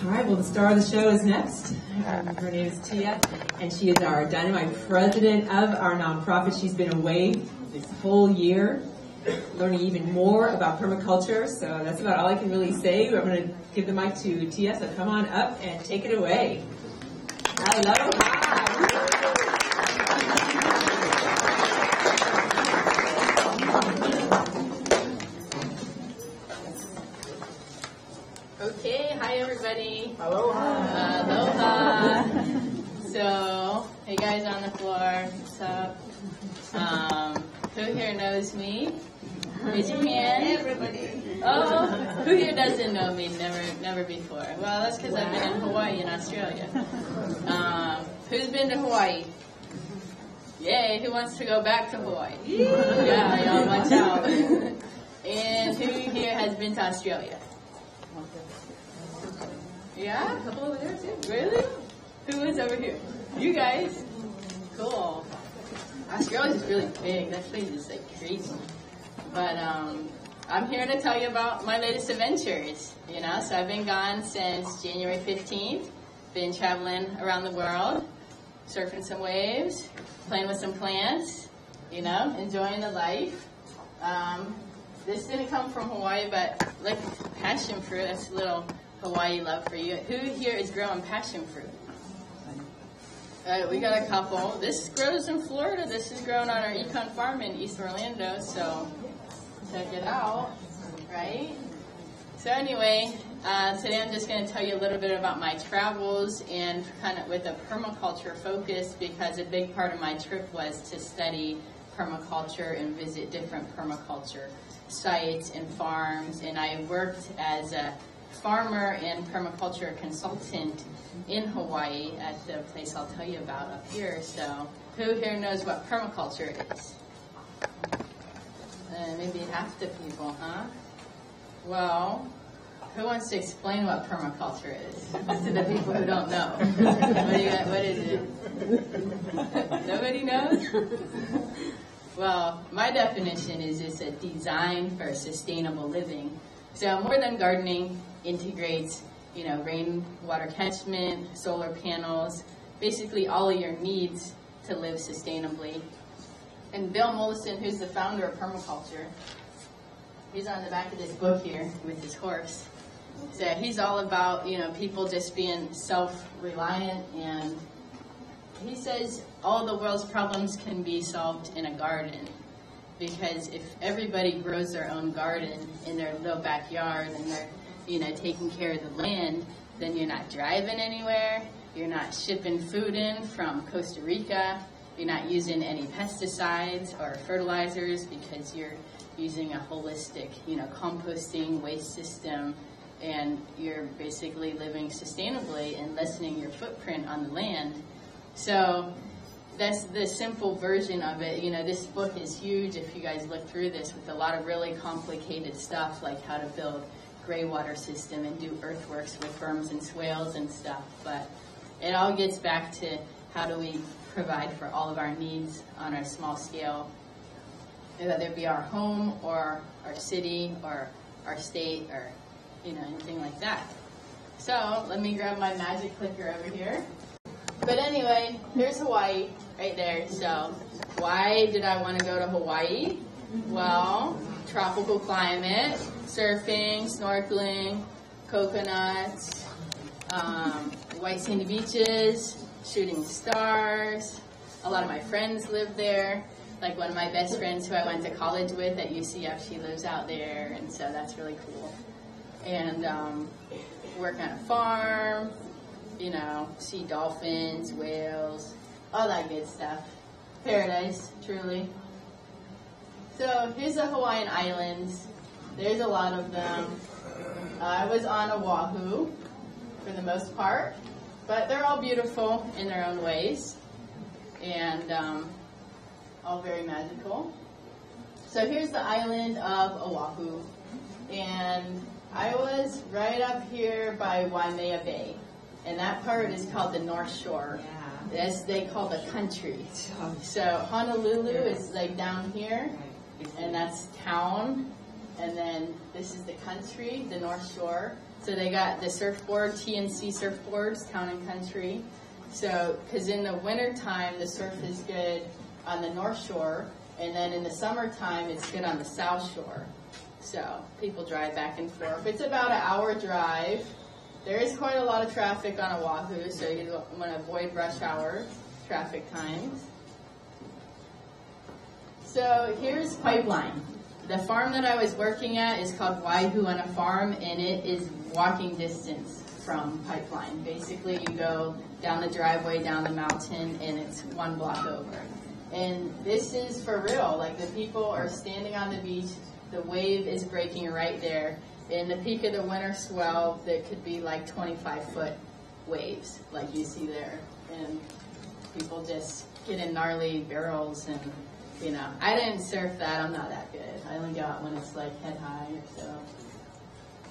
All right, well, the star of the show is next. Her name is Tia, and she is our Dynamite president of our nonprofit. She's been away this whole year, learning even more about permaculture, so that's about all I can really say. I'm going to give the mic to Tia, so come on up and take it away. Aloha! Okay, hi everybody. Aloha. Aloha. So, hey guys on the floor, what's up? Who here knows me? Raise your hand. Everybody. Oh, who here doesn't know me? Never before. Well, that's because I've been in Hawaii and Australia. Who's been to Hawaii? Yay, who wants to go back to Hawaii? Yeah, y'all watch out. And who here has been to Australia? Yeah? A couple over there, too. Really? Who is over here? You guys. Cool. Australia's really big. That place is like crazy. But I'm here to tell you about my latest adventures. So I've been gone since January 15th. Been traveling around the world, surfing some waves, playing with some plants, enjoying the life. This didn't come from Hawaii, but like passion fruit, that's a little Hawaii love for you. Who here is growing passion fruit? We got a couple. This grows in Florida. This is grown on our econ farm in East Orlando, so check it out, right? So anyway, today I'm just going to tell you a little bit about my travels and kind of with a permaculture focus, because a big part of my trip was to study permaculture and visit different permaculture sites and farms, and I worked as a farmer and permaculture consultant in Hawaii at the place I'll tell you about up here. So who here knows what permaculture is? Maybe half the people, huh? Well, who wants to explain what permaculture is to the people who don't know? What is it? Nobody knows? Well, my definition is it's a design for sustainable living. So more than gardening, integrates, rainwater catchment, solar panels, basically all of your needs to live sustainably. And Bill Mollison, who's the founder of permaculture, he's on the back of this book here with his horse. So he's all about, people just being self-reliant, and he says all the world's problems can be solved in a garden. Because if everybody grows their own garden in their little backyard and they're, taking care of the land, then you're not driving anywhere, you're not shipping food in from Costa Rica, you're not using any pesticides or fertilizers because you're using a holistic, composting waste system, and you're basically living sustainably and lessening your footprint on the land. So that's the simple version of it. This book is huge if you guys look through this, with a lot of really complicated stuff like how to build gray water system and do earthworks with berms and swales and stuff. But it all gets back to how do we provide for all of our needs on a small scale, whether it be our home or our city or our state or anything like that. So let me grab my magic clicker over here. But anyway, here's Hawaii right there. So why did I want to go to Hawaii? Well, tropical climate, surfing, snorkeling, coconuts, white sandy beaches, shooting stars. A lot of my friends live there. Like one of my best friends who I went to college with at UCF, she lives out there, and so that's really cool. And work on a farm, see dolphins, whales, all that good stuff. Paradise, truly. So here's the Hawaiian Islands. There's a lot of them. I was on Oahu for the most part, but they're all beautiful in their own ways, and all very magical. So here's the island of Oahu, and I was right up here by Waimea Bay. And that part is called the North Shore. Yeah. As they call the country. So Honolulu is like down here, and that's town. And then this is the country, the North Shore. So they got the surfboard, TNC surfboards, Town and Country. So, because in the wintertime, the surf is good on the North Shore, and then in the summertime, it's good on the South Shore. So people drive back and forth. It's about an hour drive. There is quite a lot of traffic on Oahu, so you want to avoid rush hour traffic times. So here's Pipeline. The farm that I was working at is called Waihuana Farm, and it is walking distance from Pipeline. Basically, you go down the driveway, down the mountain, and it's 1 block over. And this is for real. Like, the people are standing on the beach. The wave is breaking right there. In the peak of the winter swell, there could be like 25-foot waves, like you see there. And people just get in gnarly barrels and, you know. I didn't surf that. I'm not that good. I only go out when it's like head high or so.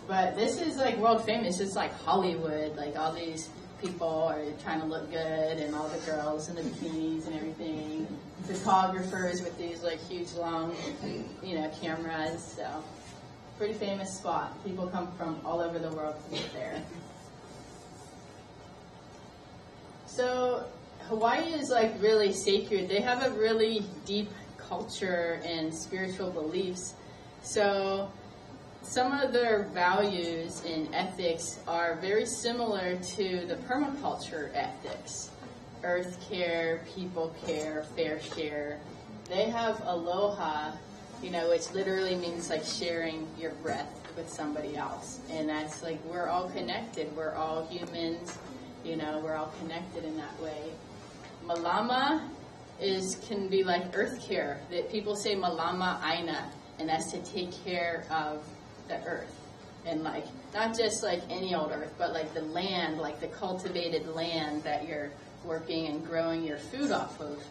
But this is like world famous. It's like Hollywood. Like, all these people are trying to look good, and all the girls in the bikinis and everything. Photographers with these like huge long, you know, cameras. So, pretty famous spot. People come from all over the world to get there. So Hawaii is like really sacred. They have a really deep culture and spiritual beliefs. So some of their values and ethics are very similar to the permaculture ethics. Earth care, people care, fair share. They have aloha, you know, which literally means like sharing your breath with somebody else. And that's like, we're all connected. We're all humans, you know, we're all connected in that way. Malama can be like earth care. That people say malama aina, and that's to take care of the earth. And like, not just like any old earth, but like the land, like the cultivated land that you're working and growing your food off of,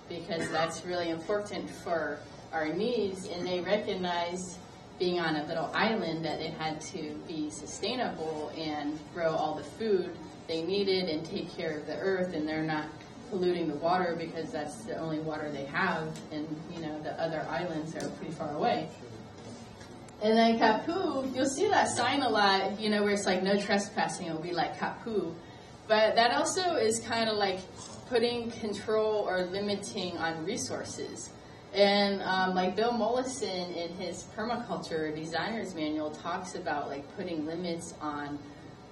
because that's really important for our needs. And they recognized, being on a little island, that it had to be sustainable and grow all the food they needed and take care of the earth, and they're not polluting the water because that's the only water they have, and you know, the other islands are pretty far away. And then kapu, you'll see that sign a lot, you know, where it's like no trespassing. It'll be like kapu. But that also is kind of like putting control or limiting on resources. And like Bill Mollison in his permaculture designer's manual talks about like putting limits on,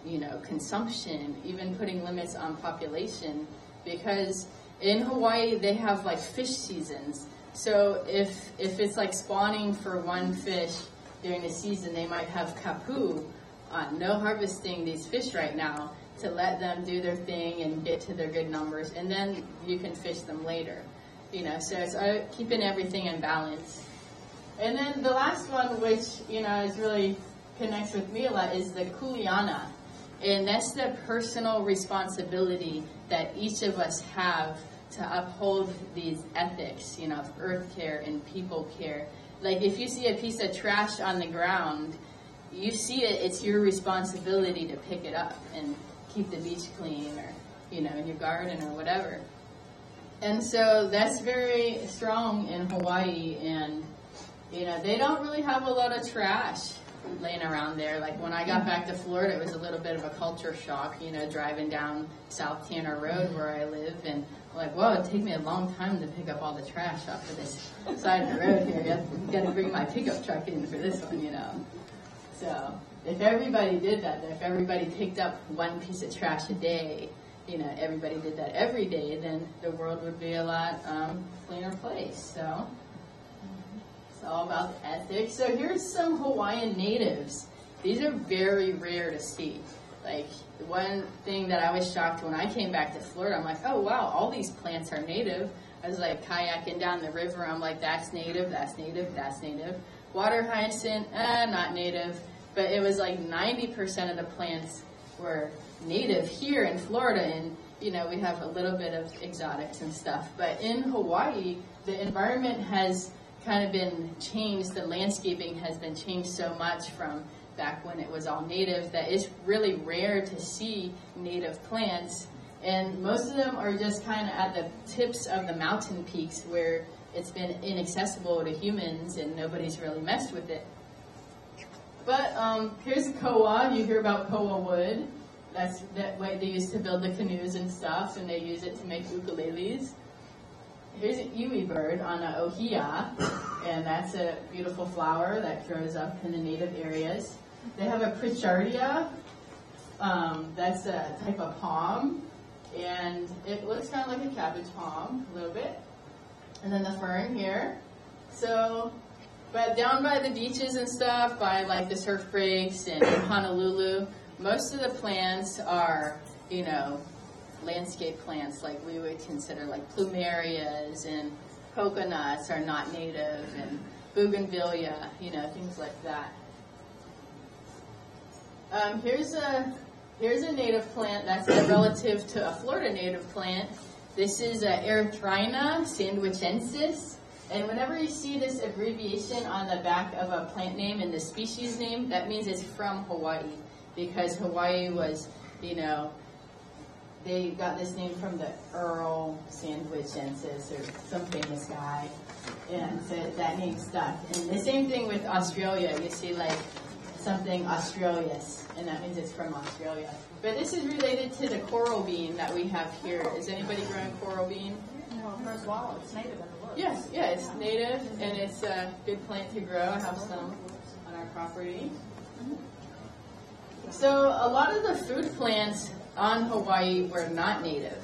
you know, consumption, even putting limits on population, because in Hawaii they have like fish seasons. So if it's like spawning for one fish during the season, they might have kapu on no harvesting these fish right now to let them do their thing and get to their good numbers, and then you can fish them later. You know, so it's keeping everything in balance. And then the last one, which, you know, is really connects with me a lot, is the kuleana. And that's the personal responsibility that each of us have to uphold these ethics, you know, of earth care and people care. Like, if you see a piece of trash on the ground, you see it, it's your responsibility to pick it up and keep the beach clean, or, you know, in your garden or whatever. And so that's very strong in Hawaii, and, you know, they don't really have a lot of trash laying around there. Like, when I got back to Florida, it was a little bit of a culture shock, you know, driving down South Tanner Road where I live, and I'm like, whoa, it'd take me a long time to pick up all the trash off of this side of the road here. You got to bring my pickup truck in for this one, you know. So if everybody did that, if everybody picked up one piece of trash a day, you know, everybody did that every day, then the world would be a lot cleaner place. So it's all about the ethics. So here's some Hawaiian natives. These are very rare to see. Like, one thing that I was shocked when I came back to Florida, I'm like, oh wow, all these plants are native. I was like kayaking down the river, I'm like, that's native, that's native, that's native. Water hyacinth, not native. But it was like 90% of the plants were native here in Florida, and you know, we have a little bit of exotics and stuff. But in Hawaii, the environment has kind of been changed. The landscaping has been changed so much from back when it was all native that it's really rare to see native plants. And most of them are just kind of at the tips of the mountain peaks where it's been inaccessible to humans and nobody's really messed with it. But here's koa. You hear about koa wood. That's that way they used to build the canoes and stuff, and they use it to make ukuleles. Here's an iwi bird on a ohia, and that's a beautiful flower that grows up in the native areas. They have a pritchardia. That's a type of palm, and it looks kind of like a cabbage palm, a little bit. And then the fern here. So, but down by the beaches and stuff, by like the surf breaks and in Honolulu, most of the plants are, landscape plants like we would consider like plumerias, and coconuts are not native, and bougainvillea, things like that. Here's a native plant that's a relative to a Florida native plant. This is Erythrina sandwichensis. And whenever you see this abbreviation on the back of a plant name and the species name, that means it's from Hawaii. Because Hawaii was, they got this name from the Earl sandwichensis, or some famous guy. And so that name stuck. And the same thing with Australia. You see like something Australis, and that means it's from Australia. But this is related to the coral bean that we have here. Is anybody growing coral bean? No, first of all, it's native in the woods. Yes, yeah, it's native, and it's a good plant to grow. I have some on our property. So a lot of the food plants on Hawaii were not native,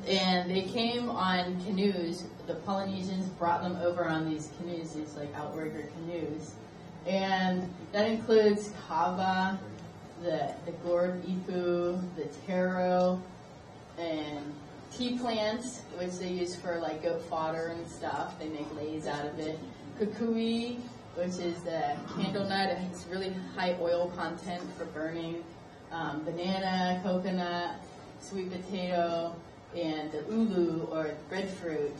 and they came on canoes. The Polynesians brought them over on these canoes, these like outrigger canoes. And that includes kava, the gourd ipu, the taro, and tea plants, which they use for like goat fodder and stuff. They make leis out of it. Kukui, which is the candle nut. It has really high oil content for burning. Banana, coconut, sweet potato, and the ulu or breadfruit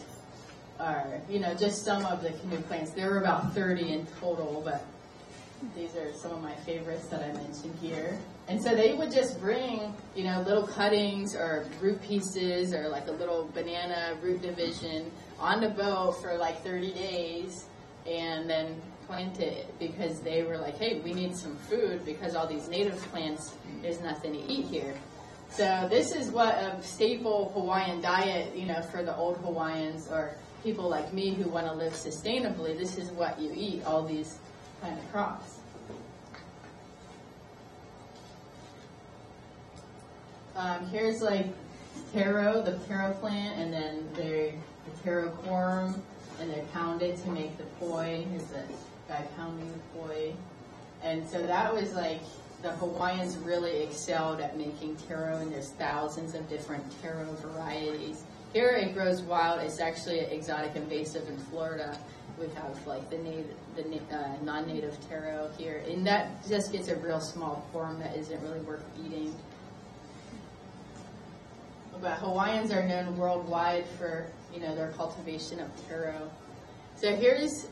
are, just some of the canoe plants. There were about 30 in total, but these are some of my favorites that I mentioned here. And so they would just bring, little cuttings or root pieces or like a little banana root division on the boat for like 30 days and then plant it, because they were like, hey, we need some food because all these native plants, there's nothing to eat here. So this is what a staple Hawaiian diet, for the old Hawaiians or people like me who want to live sustainably, this is what you eat, all these kind of crops. Here's like taro, the taro plant, and then the taro corm, and they pound it to make the poi. Here's the guy pounding the poi. And so that was like, the Hawaiians really excelled at making taro, and there's thousands of different taro varieties. Here it grows wild. It's actually exotic invasive in Florida. We have like the non-native taro here, and that just gets a real small form that isn't really worth eating. But Hawaiians are known worldwide for, their cultivation of taro. So here's,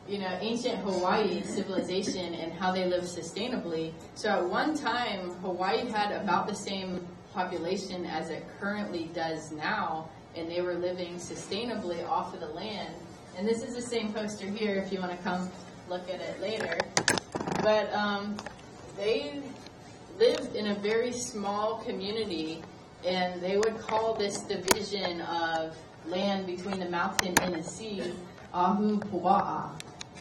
ancient Hawaii civilization and how they lived sustainably. So at one time, Hawaii had about the same population as it currently does now, and they were living sustainably off of the land. And this is the same poster here if you want to come look at it later. But they lived in a very small community, and they would call this division of land between the mountain and the sea Ahupua'a.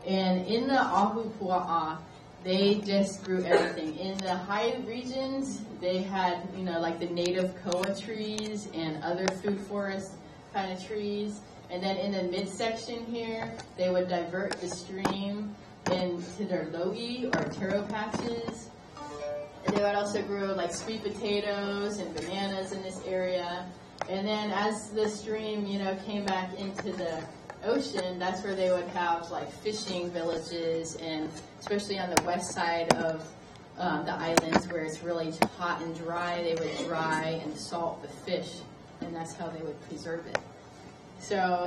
And in the Ahupua'a, they just grew everything. In the high regions, they had, like the native koa trees and other food forest kind of trees. And then in the midsection here, they would divert the stream into their logi or taro patches. They would also grow like sweet potatoes and bananas in this area. And then as the stream, came back into the ocean, that's where they would have like fishing villages, and especially on the west side of the islands where it's really hot and dry, they would dry and salt the fish, and that's how they would preserve it. So,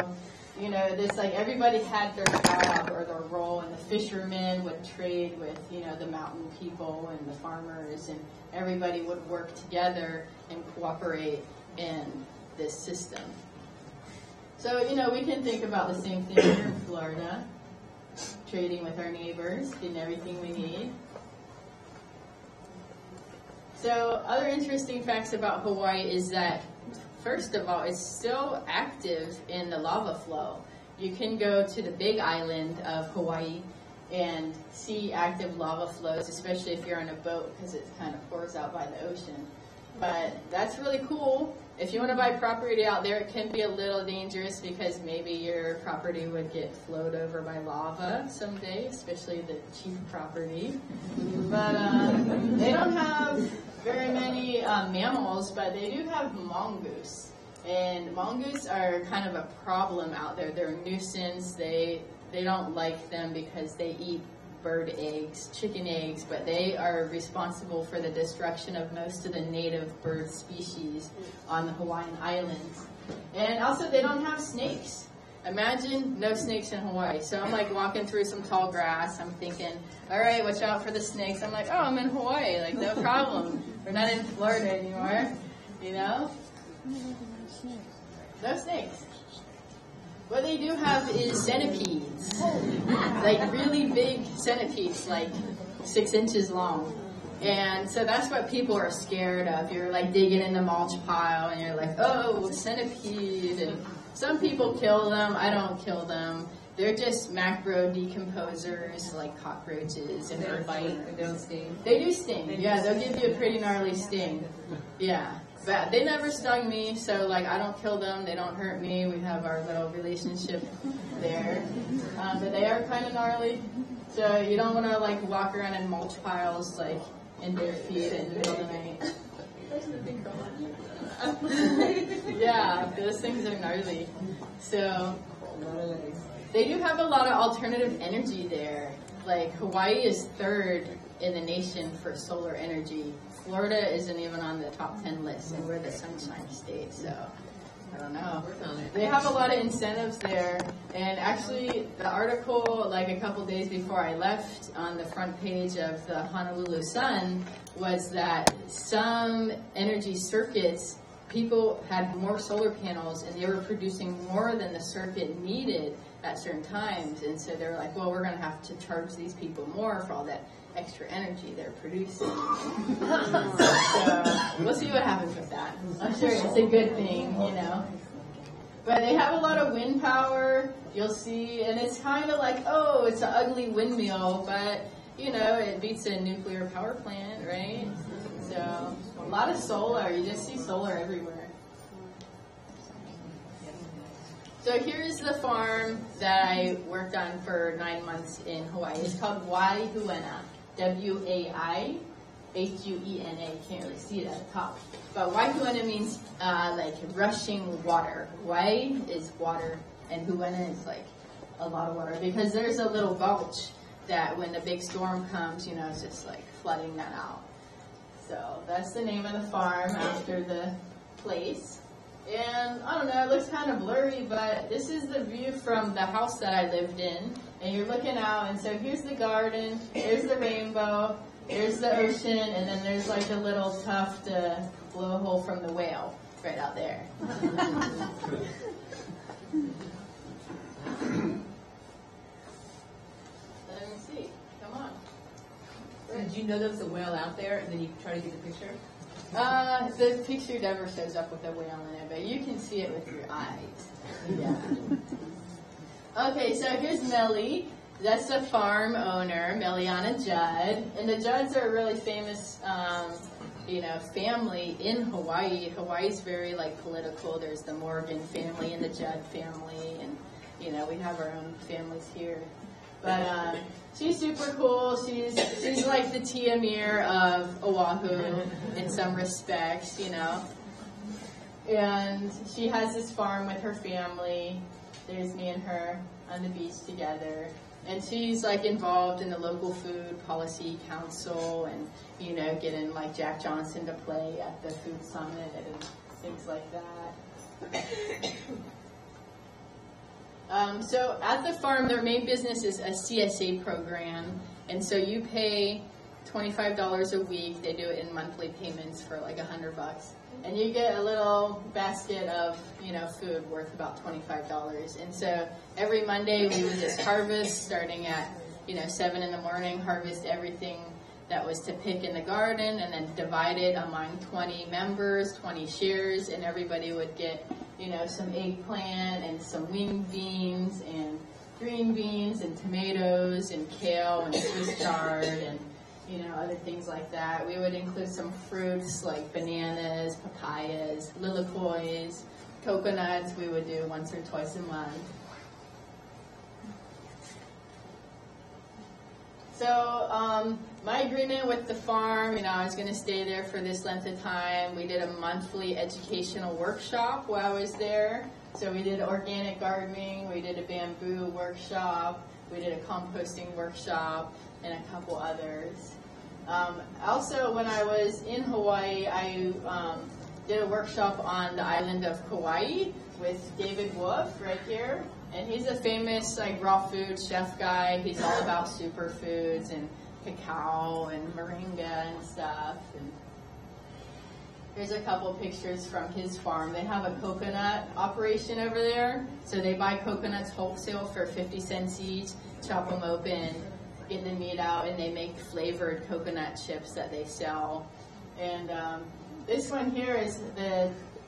this like everybody had their job or their role, and the fishermen would trade with, the mountain people and the farmers, and everybody would work together and cooperate in this system. So, we can think about the same thing here in Florida. trading with our neighbors, getting everything we need. So other interesting facts about Hawaii is that, first of all, it's still active in the lava flow. You can go to the big island of Hawaii and see active lava flows, especially if you're on a boat, because it kind of pours out by the ocean. But that's really cool. If you want to buy property out there, it can be a little dangerous because maybe your property would get flowed over by lava someday, especially the cheap property. But they don't have very many mammals, but they do have mongoose. And mongoose are kind of a problem out there. They're a nuisance. They don't like them because they eat bird eggs, chicken eggs, but they are responsible for the destruction of most of the native bird species on the Hawaiian Islands. And also, they don't have snakes. Imagine no snakes in Hawaii. So I'm like walking through some tall grass. I'm thinking, all right, watch out for the snakes. I'm like, oh, I'm in Hawaii. Like, no problem. We're not in Florida anymore. You know? No snakes. What they do have is centipedes. Like really big centipedes, like 6 inches long. And so that's what people are scared of. You're like digging in the mulch pile and you're like, oh, centipede. And some people kill them. I don't kill them. They're just macro decomposers like cockroaches. And They bite, they don't sting. They do sting. Yeah, they'll give you a pretty gnarly sting. Yeah. But they never stung me, so like I don't kill them, they don't hurt me. We have our little relationship there. But they are kind of gnarly, so you don't want to like walk around in mulch piles like in bare feet in the middle of the night. Yeah, those things are gnarly. So they do have a lot of alternative energy there. Like Hawaii is 3rd in the nation for solar energy. Florida isn't even on the top 10 list, and we're the Sunshine State, so I don't know. They have a lot of incentives there, and actually the article, like a couple days before I left, on the front page of the Honolulu Sun was that some energy circuits, people had more solar panels, and they were producing more than the circuit needed at certain times, and so they're like, well, we're going to have to charge these people more for all that extra energy they're producing. So we'll see what happens with that. I'm sure it's a good thing, you know. But they have a lot of wind power, you'll see, and it's kind of like, oh, it's an ugly windmill, but, you know, it beats a nuclear power plant, right? So a lot of solar, you just see solar everywhere. So here's the farm that I worked on for 9 months in Hawaii. It's called Waihuena, Waihuena. Can't really see it at the top. But Waihuena means like rushing water. Wai is water, and Huena is like a lot of water because there's a little gulch that when the big storm comes, you know, it's just like flooding that out. So that's the name of the farm after the place. And I don't know, it looks kind of blurry, but this is the view from the house that I lived in. And you're looking out, and so here's the garden, here's the rainbow, here's the ocean, and then there's like a little tuft blowhole from the whale right out there. Let me see, come on. Did you know there was a whale out there, and then you try to get the picture? The picture never shows up with a whale in it, but you can see it with your eyes. Yeah. Okay, so here's Melly. That's the farm owner, Meliana Judd. And the Judds are a really famous, family in Hawaii. Hawaii's very, political. There's the Morgan family and the Judd family. And, we have our own families here. But she's super cool. She's like the Tia Meer of Oahu in some respects, And she has this farm with her family. There's me and her on the beach together. And she's involved in the local food policy council and, getting Jack Johnson to play at the food summit and things like that. So at the farm, their main business is a CSA program, and so you pay $25 a week. They do it in monthly payments for like $100. And you get a little basket of, food worth about $25. And so every Monday we would just harvest, starting at, 7 in the morning, harvest everything that was to pick in the garden, and then divide it among 20 members, 20 shares, and everybody would get, some eggplant and some winged beans and green beans and tomatoes and kale and Swiss chard and other things like that. We would include some fruits like bananas, papayas, lilacois, coconuts. We would do once or twice a month. So my agreement with the farm, I was going to stay there for this length of time. We did a monthly educational workshop while I was there. So we did organic gardening, we did a bamboo workshop, we did a composting workshop, and a couple others. Also, when I was in Hawaii, I did a workshop on the island of Kauai with David Wolf right here. And he's a famous raw food chef guy. He's all about superfoods and cacao and moringa and stuff. And here's a couple pictures from his farm. They have a coconut operation over there. So they buy coconuts wholesale for 50 cents each, chop them open, get the meat out, and they make flavored coconut chips that they sell. And this one here is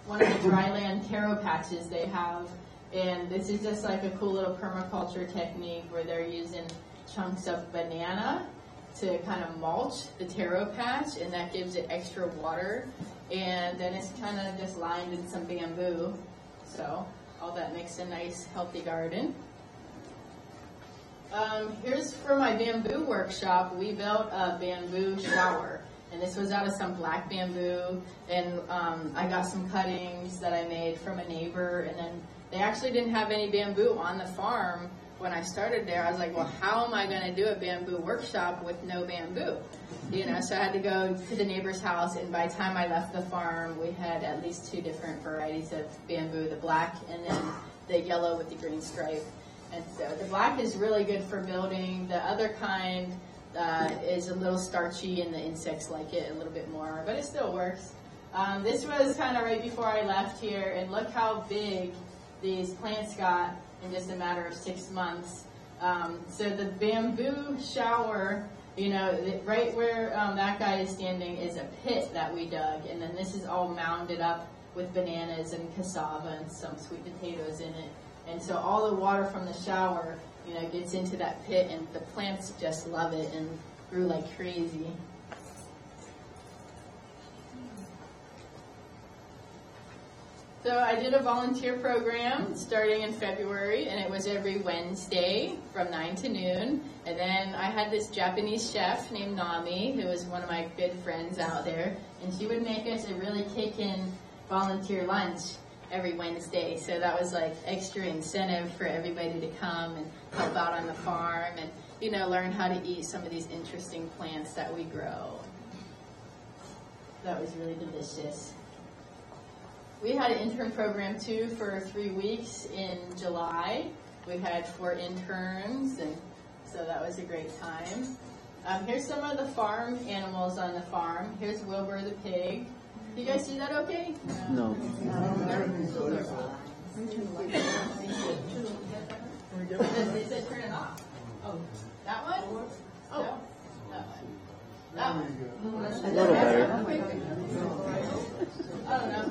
one of the dryland taro patches they have. And this is just like a cool little permaculture technique where they're using chunks of banana to kind of mulch the taro patch, and that gives it extra water. And then it's kind of just lined in some bamboo. So all that makes a nice, healthy garden. Here's for my bamboo workshop. We built a bamboo shower. And this was out of some black bamboo. And I got some cuttings that I made from a neighbor. And then they actually didn't have any bamboo on the farm when I started there. I was like, well, how am I going to do a bamboo workshop with no bamboo? So I had to go to the neighbor's house, and by the time I left the farm, we had at least 2 different varieties of bamboo, the black and then the yellow with the green stripe. And so the black is really good for building. The other kind is a little starchy, and the insects like it a little bit more, but it still works. This was kind of right before I left here, and look how big these plants got in just a matter of 6 months. So the bamboo shower, right where that guy is standing is a pit that we dug, and then this is all mounded up with bananas and cassava and some sweet potatoes in it. And so all the water from the shower, gets into that pit, and the plants just love it and grew like crazy. So I did a volunteer program starting in February, and it was every Wednesday from 9 to noon. And then I had this Japanese chef named Nami, who was one of my good friends out there, and she would make us a really kickin' volunteer lunch every Wednesday. So that was like extra incentive for everybody to come and help out on the farm and, learn how to eat some of these interesting plants that we grow. That was really delicious. We had an intern program too for 3 weeks in July. We had 4 interns, and so that was a great time. Here's some of the farm animals on the farm. Here's Wilbur the pig. Do you guys see that okay? No. They said turn it off. Oh, that one? Oh, no, that one. That one. A little better. I don't know.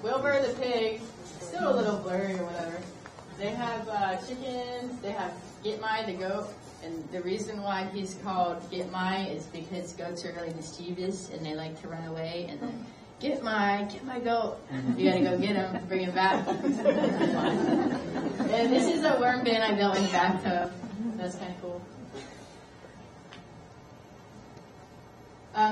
Wilbur the pig, still a little blurry or whatever. They have chickens, they have Gitmai the goat, and the reason why he's called Gitmai is because goats are really mischievous and they like to run away, and then get my goat. You gotta go get him, bring him back. And this is a worm bin I built in the bathtub. That's kind of cool.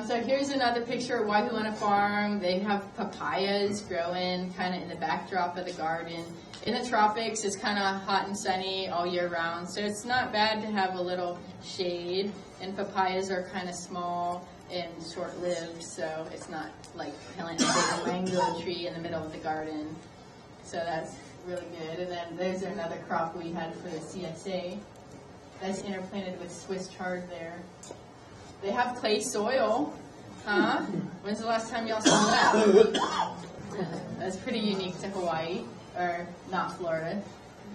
So here's another picture of Waihuana Farm. They have papayas growing kind of in the backdrop of the garden. In the tropics, it's kind of hot and sunny all year round, so it's not bad to have a little shade. And papayas are kind of small and short-lived, so it's not like planting a mango tree in the middle of the garden. So that's really good. And then there's another crop we had for the CSA. That's interplanted with Swiss chard there. They have clay soil. Huh? When's the last time y'all saw that? That's pretty unique to Hawaii, or not Florida.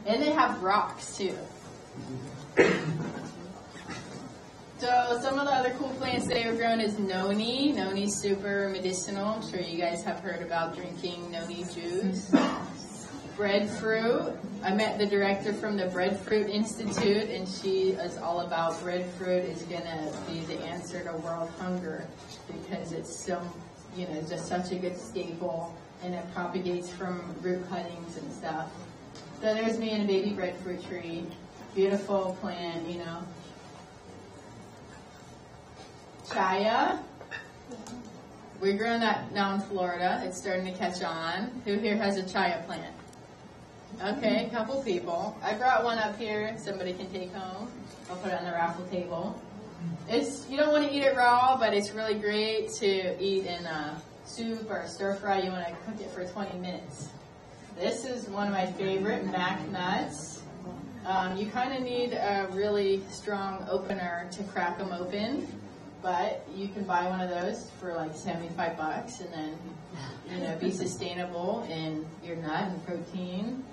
And they have rocks too. So some of the other cool plants they were growing is noni. Noni's super medicinal. I'm sure you guys have heard about drinking noni juice. Breadfruit. I met the director from the Breadfruit Institute, and she is all about breadfruit is going to be the answer to world hunger because it's so, just such a good staple, and it propagates from root cuttings and stuff. So there's me and a baby breadfruit tree. Beautiful plant, Chaya. We're growing that now in Florida. It's starting to catch on. Who here has a chaya plant? Okay, a couple people. I brought one up here. Somebody can take home. I'll put it on the raffle table. You don't want to eat it raw, but it's really great to eat in a soup or a stir fry. You want to cook it for 20 minutes. This is one of my favorite mac nuts. You kind of need a really strong opener to crack them open, but you can buy one of those for like $75 and then, be sustainable in your nut and protein.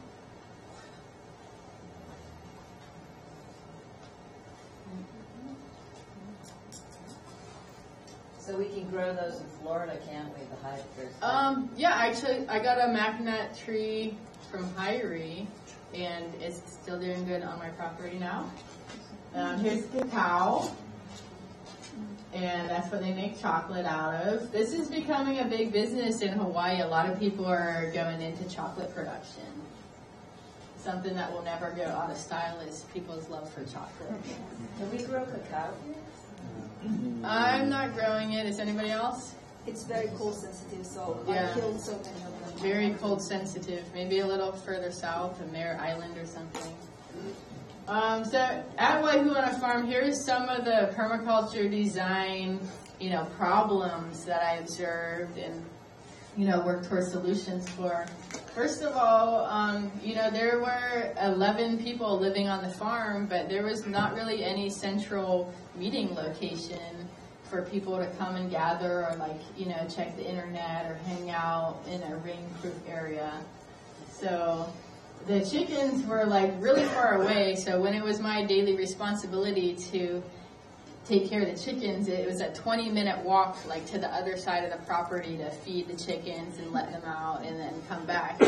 So we can grow those in Florida, can't we? The hybrids. Yeah, actually, I got a mac nut tree from Hyrie, and it's still doing good on my property now. Here's cacao, and that's what they make chocolate out of. This is becoming a big business in Hawaii. A lot of people are going into chocolate production. Something that will never go out of style is people's love for chocolate. Can we grow cacao here? I'm not growing it. Is anybody else? It's very cold sensitive, so Yeah. I killed so many of them. Very cold sensitive. Maybe a little further south, a Meer Island or something. So at Waihu on a Farm, here's some of the permaculture design, problems that I observed and, worked towards solutions for. First of all, there were 11 people living on the farm, but there was not really any central meeting location for people to come and gather or check the internet or hang out in a rain-proof area. So the chickens were really far away. So when it was my daily responsibility to take care of the chickens, it was a 20-minute walk to the other side of the property to feed the chickens and let them out and then come back.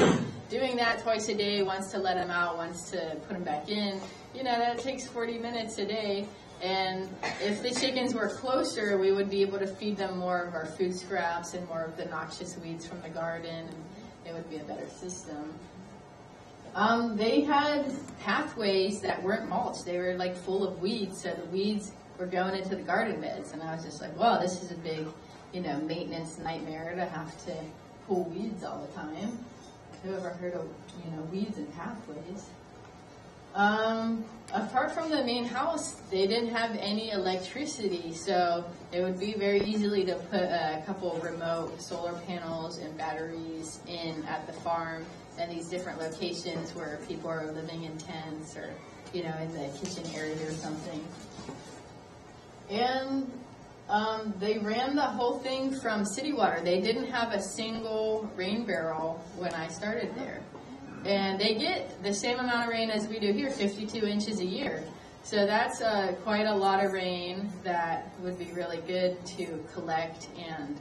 Doing that twice a day, once to let them out, once to put them back in, that takes 40 minutes a day. And if the chickens were closer, we would be able to feed them more of our food scraps and more of the noxious weeds from the garden, and it would be a better system. They had pathways that weren't mulched. They were full of weeds, so the weeds were going into the garden beds. And I was just wow, this is a big, maintenance nightmare to have to pull weeds all the time. Who ever heard of, weeds and pathways? Apart from the main house, they didn't have any electricity, so it would be very easily to put a couple of remote solar panels and batteries in at the farm and these different locations where people are living in tents or, in the kitchen area or something. And they ran the whole thing from city water. They didn't have a single rain barrel when I started there. And they get the same amount of rain as we do here, 52 inches a year. So that's quite a lot of rain that would be really good to collect and,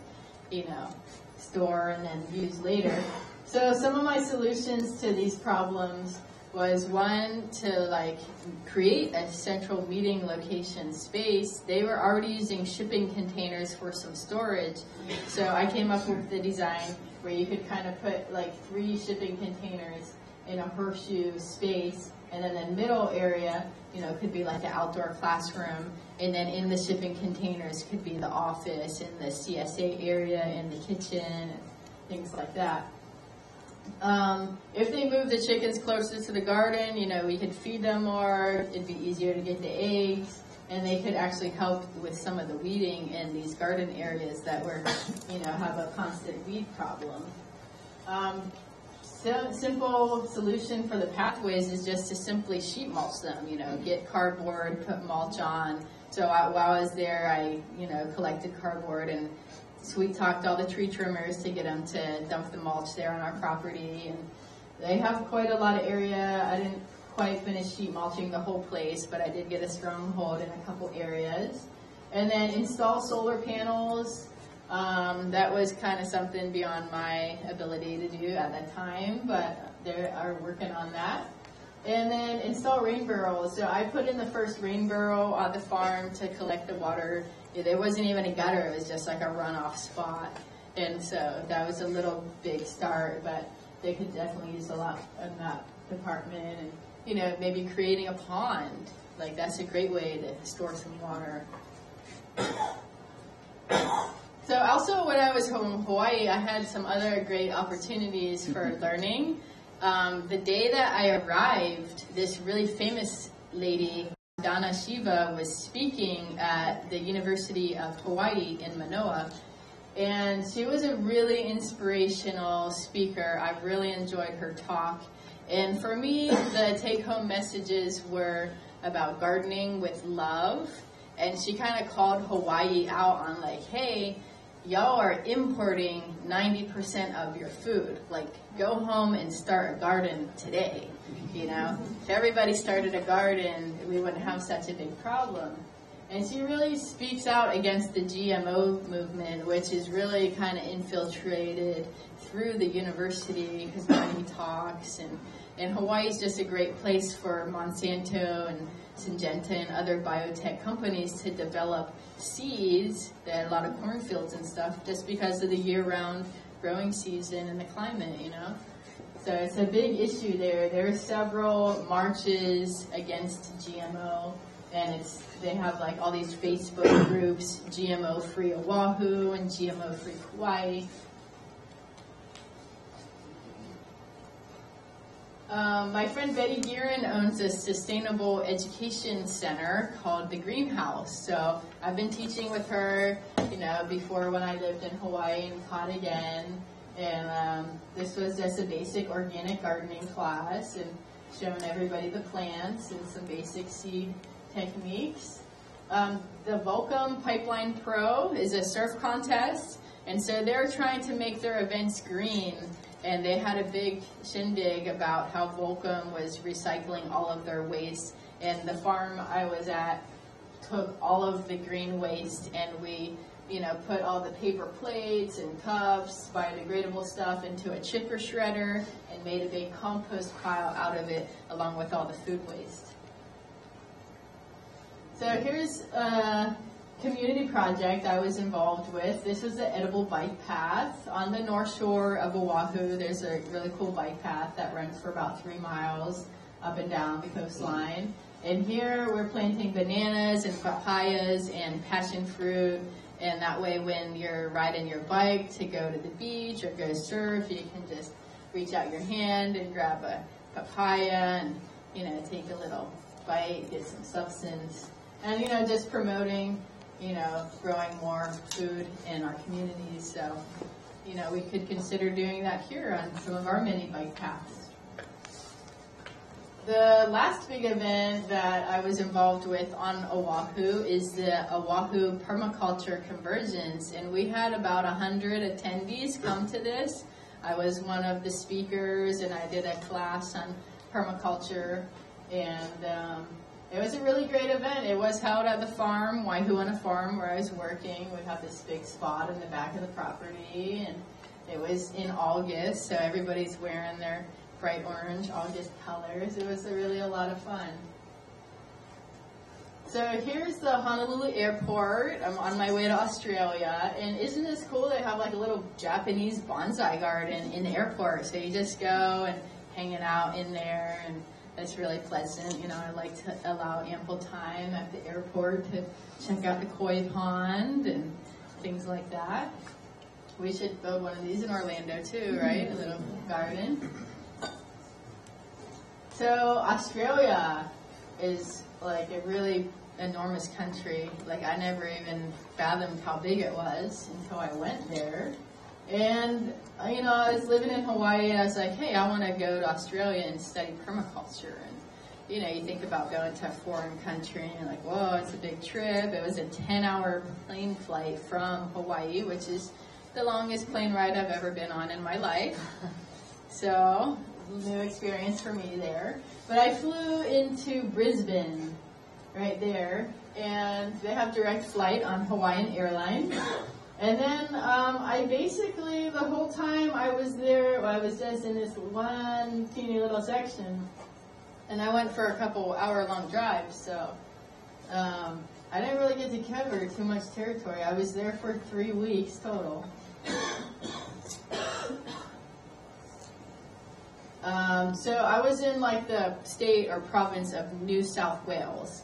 store and then use later. So some of my solutions to these problems was one to create a central meeting location space. They were already using shipping containers for some storage. So I came up with the design where you could kind of put 3 shipping containers in a horseshoe space, and then the middle area, could be an outdoor classroom, and then in the shipping containers could be the office and the CSA area and the kitchen and things like that. If they moved the chickens closer to the garden, we could feed them more, it'd be easier to get the eggs, and they could actually help with some of the weeding in these garden areas that were, have a constant weed problem. Simple solution for the pathways is just to simply sheet mulch them, get cardboard, put mulch on, So while I was there, I, collected cardboard and sweet-talked all the tree trimmers to get them to dump the mulch there on our property. And they have quite a lot of area. I didn't quite finish sheet mulching the whole place, but I did get a stronghold in a couple areas. And then install solar panels. That was kind of something beyond my ability to do at that time, but they are working on that. And then install rain barrels. So I put in the first rain barrel on the farm to collect the water. There wasn't even a gutter. It was just like a runoff spot. And so that was a little big start, but they could definitely use a lot in that department. And, maybe creating a pond. Like, that's a great way to store some water. So also when I was home in Hawaii, I had some other great opportunities for learning. The day that I arrived, this really famous lady, Donna Shiva, was speaking at the University of Hawaii in Manoa. And she was a really inspirational speaker. I really enjoyed her talk. And for me, the take-home messages were about gardening with love. And she kind of called Hawaii out on like, hey, y'all are importing 90% of your food. Like, go home and start a garden today. If everybody started a garden, we wouldn't have such a big problem. And she really speaks out against the GMO movement, which is really kind of infiltrated through the university because many talks. And Hawaii is just a great place for Monsanto and Syngenta and other biotech companies to develop seeds, that a lot of cornfields and stuff, just because of the year-round growing season and the climate, So it's a big issue there. There are several marches against GMO, and they have like all these Facebook groups, GMO-free Oahu and GMO-free Hawaii. My friend Betty Gearin owns a sustainable education center called The Greenhouse. So I've been teaching with her, before when I lived in Hawaii and taught again. And this was just a basic organic gardening class and showing everybody the plants and some basic seed techniques. The Volcom Pipeline Pro is a surf contest. And so they're trying to make their events green. And they had a big shindig about how Volcom was recycling all of their waste. And the farm I was at took all of the green waste and we, put all the paper plates and cups, biodegradable stuff into a chipper shredder and made a big compost pile out of it along with all the food waste. So here's a community project I was involved with. This is the edible bike path on the north shore of Oahu. There's a really cool bike path that runs for about 3 miles up and down the coastline. And here we're planting bananas and papayas and passion fruit. And that way when you're riding your bike to go to the beach or go surf, you can just reach out your hand and grab a papaya and, take a little bite, get some substance. And, just promoting growing more food in our communities. So, we could consider doing that here on some of our mini bike paths. The last big event that I was involved with on Oahu is the Oahu Permaculture Convergence, and we had about 100 attendees come to this. I was one of the speakers, and I did a class on permaculture, and it was a really great event. It was held at the farm, Waihuana Farm, where I was working. We have this big spot in the back of the property, and it was in August, so everybody's wearing their bright orange August colors. It was really a lot of fun. So here's the Honolulu airport. I'm on my way to Australia, and isn't this cool? They have like a little Japanese bonsai garden in the airport, so you just go and hanging out in there, and it's really pleasant. I like to allow ample time at the airport to check out the koi pond and things like that. We should build one of these in Orlando too, right? A little garden. So Australia is like a really enormous country. Like I never even fathomed how big it was until I went there. And, I was living in Hawaii and I was like, hey, I want to go to Australia and study permaculture. And, you know, you think about going to a foreign country and you're like, whoa, it's a big trip. It was a 10-hour plane flight from Hawaii, which is the longest plane ride I've ever been on in my life. So, new experience for me there. But I flew into Brisbane, right there, and they have direct flight on Hawaiian Airlines. And then I basically, the whole time I was there, I was just in this one teeny little section. And I went for a couple hour-long drives, so I didn't really get to cover too much territory. I was there for 3 weeks total. So I was in like the state or province of New South Wales.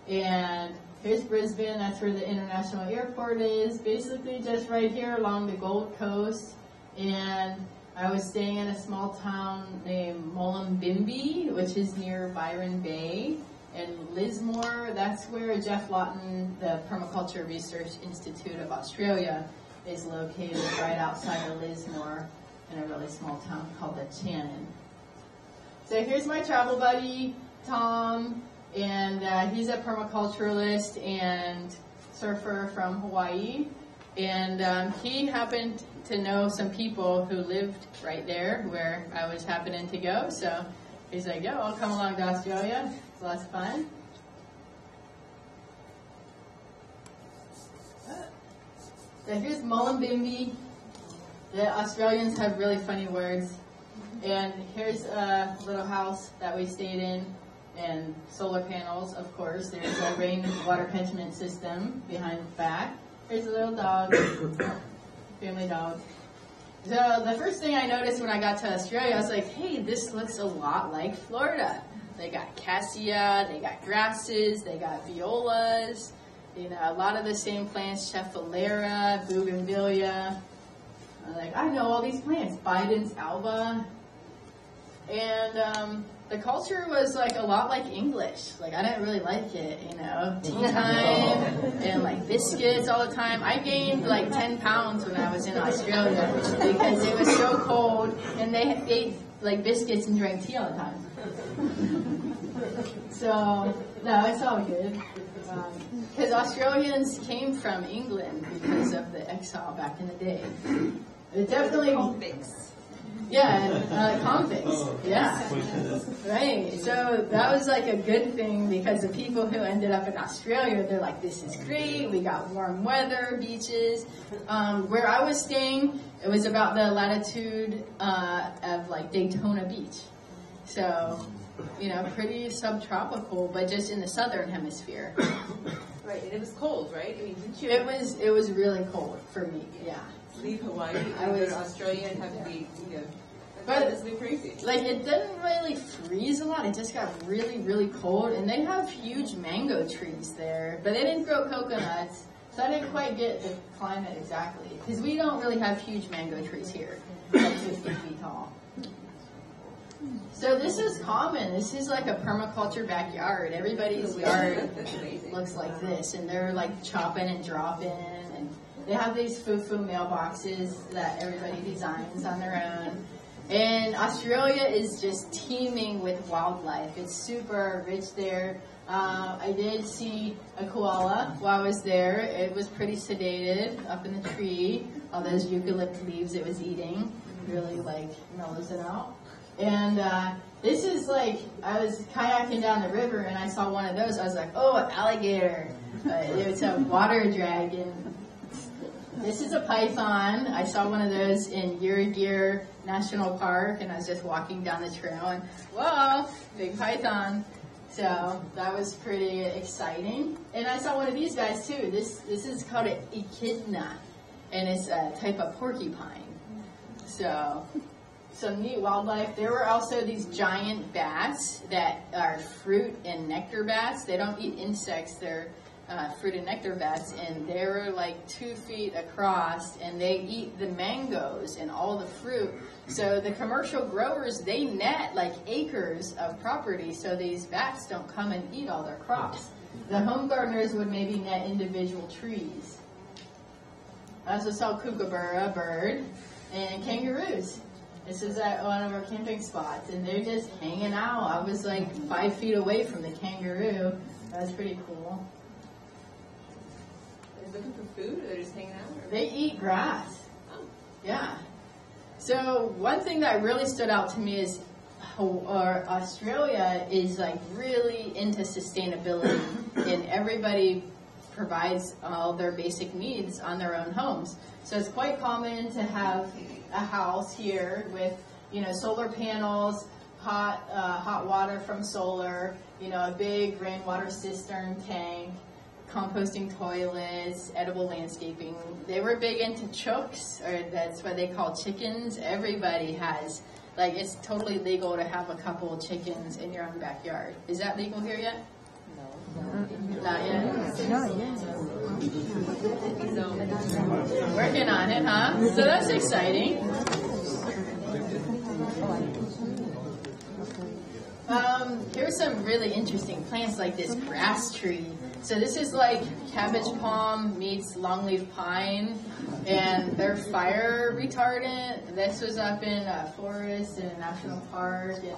And here's Brisbane, that's where the international airport is, basically just right here along the Gold Coast. And I was staying in a small town named Mullumbimby, which is near Byron Bay. And Lismore, that's where Jeff Lawton, the Permaculture Research Institute of Australia, is located right outside of Lismore in a really small town called the Channon. So here's my travel buddy, Tom, and he's a permaculturalist and surfer from Hawaii. And he happened to know some people who lived right there where I was happening to go. So he's like, yo, I'll come along to Australia. It's lots of fun. So here's Mullumbimby. The Australians have really funny words. And here's a little house that we stayed in, and solar panels, of course. There's a rainwater catchment system behind the back. Here's a little dog, family dog. So the first thing I noticed when I got to Australia, I was like, hey, this looks a lot like Florida. They got cassia, they got grasses, they got violas, you know, a lot of the same plants, Schefflera, bougainvillea. I'm like, I know all these plants, Biden's alba. And the culture was like a lot like English. Like, I didn't really like it, you know, tea time and like biscuits all the time. I gained like 10 pounds when I was in Australia because it was so cold and they ate like biscuits and drank tea all the time. So, no, it's all good. Because Australians came from England because of the exile back in the day. It definitely... Convicts. Yeah, convicts. Yeah. Right. So that was like a good thing because the people who ended up in Australia, they're like, this is great. We got warm weather, beaches. Where I was staying, it was about the latitude of like Daytona Beach. So, you know, pretty subtropical, but just in the southern hemisphere. Right, and it was cold, right? I mean, didn't you? It was really cold for me. Yeah. Leave Hawaii and go to Australia and have to be, you know, But it's been crazy. Like, it didn't really freeze a lot. It just got really, really cold. And they have huge mango trees there, but they didn't grow coconuts. So I didn't quite get the climate exactly. Because we don't really have huge mango trees here, like 50 feet tall. So this is common. This is like a permaculture backyard. Everybody's yard looks like this. And they're like chopping and dropping. And they have these foo-foo mailboxes that everybody designs on their own. And Australia is just teeming with wildlife. It's super rich there. I did see a koala while I was there. It was pretty sedated up in the tree. All those eucalypt leaves it was eating really like mellows it out. And this is like, I was kayaking down the river and I saw one of those. I was like, oh, an alligator. It's a water dragon. This is a python. I saw one of those in Yirigir National Park, and I was just walking down the trail, and whoa, big python. So that was pretty exciting. And I saw one of these guys too. This is called an echidna, and it's a type of porcupine. So some neat wildlife. There were also these giant bats that are fruit and nectar bats. They don't eat insects. They're fruit and nectar bats, and they're like 2 feet across, and they eat the mangoes and all the fruit. So the commercial growers, they net like acres of property so these bats don't come and eat all their crops. The home gardeners would maybe net individual trees. I also saw kookaburra bird and kangaroos. This is at one of our camping spots, and they're just hanging out. I was like 5 feet away from the kangaroo. That's pretty cool. They're looking for food, or they're just hanging out? Or? They eat grass. Oh. Yeah. So one thing that really stood out to me is Australia is like really into sustainability, and everybody provides all their basic needs on their own homes. So it's quite common to have a house here with, solar panels, hot water from solar, a big rainwater cistern tank, composting toilets, edible landscaping. They were big into chooks, or that's what they call chickens. Everybody has, it's totally legal to have a couple of chickens in your own backyard. Is that legal here yet? Not yet? Working on it, huh? So that's exciting. Here's some really interesting plants like this grass tree. So this is like cabbage palm meets longleaf pine, and they're fire retardant. This was up in a forest in a national park, and